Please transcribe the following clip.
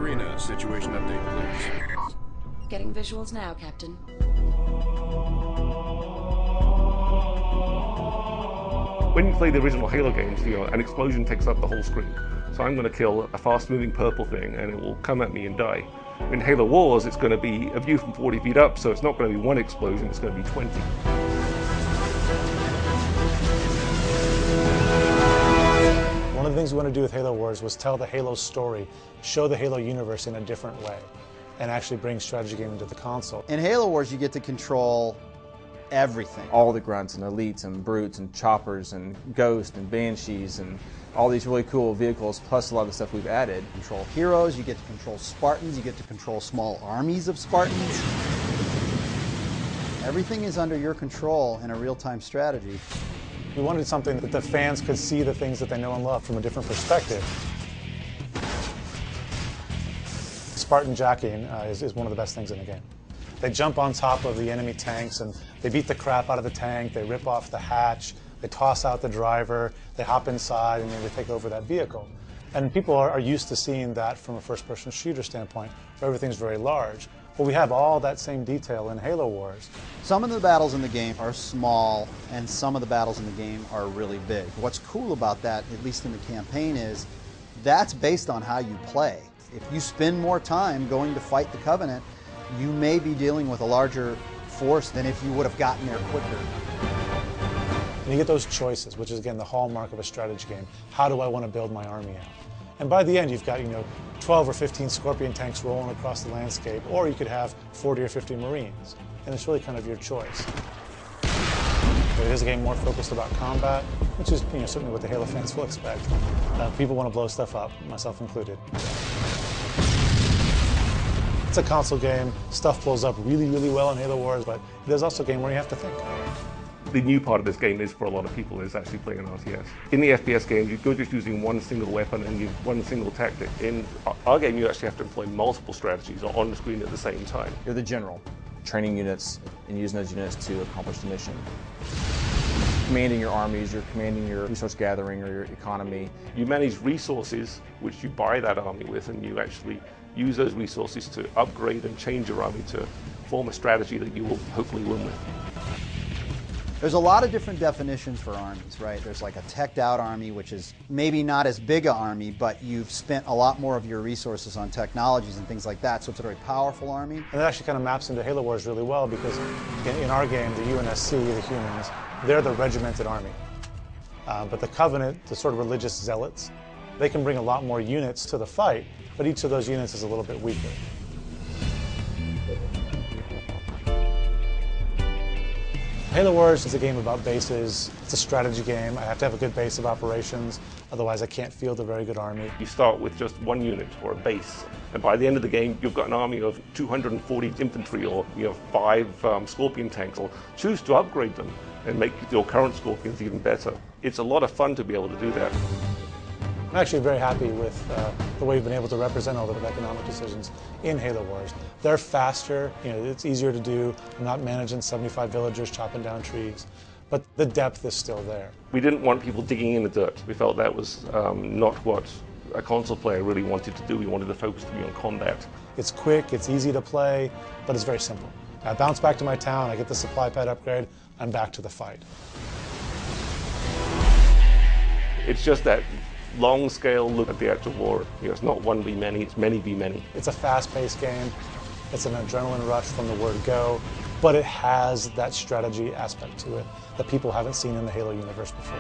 arena. Situation update, please. Getting visuals now, Captain. When you play the original Halo games, an explosion takes up the whole screen. So I'm going to kill a fast-moving purple thing, and it will come at me and die. In Halo Wars, it's going to be a view from 40 feet up, so it's not going to be one explosion, it's going to be 20. One of the things we want to do with Halo Wars was tell the Halo story, show the Halo universe in a different way, and actually bring strategy gaming to the console. In Halo Wars, you get to control everything. All the grunts and elites and brutes and choppers and ghosts and banshees and all these really cool vehicles, plus a lot of the stuff we've added. Control heroes, you get to control Spartans, you get to control small armies of Spartans. Everything is under your control in a real-time strategy. We wanted something that the fans could see the things that they know and love from a different perspective. Spartan jacking is one of the best things in the game. They jump on top of the enemy tanks and they beat the crap out of the tank, they rip off the hatch, they toss out the driver, they hop inside and they take over that vehicle. And people are used to seeing that from a first-person shooter standpoint, where everything's very large. Well, we have all that same detail in Halo Wars. Some of the battles in the game are small, and some of the battles in the game are really big. What's cool about that, at least in the campaign, is that's based on how you play. If you spend more time going to fight the Covenant, you may be dealing with a larger force than if you would have gotten there quicker. And you get those choices, which is, again, the hallmark of a strategy game. How do I want to build my army out? And by the end, you've got 12 or 15 Scorpion tanks rolling across the landscape, or you could have 40 or 50 Marines. And it's really kind of your choice. It is a game more focused about combat, which is certainly what the Halo fans will expect. People want to blow stuff up, myself included. It's a console game. Stuff blows up really, really well in Halo Wars, but there's also a game where you have to think. The new part of this game is, for a lot of people, is actually playing an RTS. In the FPS game, you're just using one single weapon and one single tactic. In our game, you actually have to employ multiple strategies on the screen at the same time. You're the general, training units and using those units to accomplish the mission. Commanding your armies, you're commanding your resource gathering or your economy. You manage resources, which you buy that army with, and you actually use those resources to upgrade and change your army to form a strategy that you will hopefully win with. There's a lot of different definitions for armies, right? There's like a teched out army, which is maybe not as big an army, but you've spent a lot more of your resources on technologies and things like that, so it's a very powerful army. And it actually kind of maps into Halo Wars really well, because in our game, the UNSC, the humans, they're the regimented army. But the Covenant, the sort of religious zealots, they can bring a lot more units to the fight, but each of those units is a little bit weaker. Halo Wars is a game about bases. It's a strategy game. I have to have a good base of operations, otherwise I can't field a very good army. You start with just one unit or a base, and by the end of the game, you've got an army of 240 infantry or 5 Scorpion tanks, or choose to upgrade them and make your current Scorpions even better. It's a lot of fun to be able to do that. I'm actually very happy with the way we've been able to represent all the economic decisions in Halo Wars. They're faster, it's easier to do. I'm not managing 75 villagers chopping down trees, but the depth is still there. We didn't want people digging in the dirt. We felt that was not what a console player really wanted to do. We wanted the focus to be on combat. It's quick, it's easy to play, but it's very simple. I bounce back to my town, I get the supply pad upgrade, I'm back to the fight. It's just that long scale look at the actual war. It's not one v many, it's many v many. It's a fast-paced game. It's an adrenaline rush from the word go, but it has that strategy aspect to it that people haven't seen in the Halo universe before.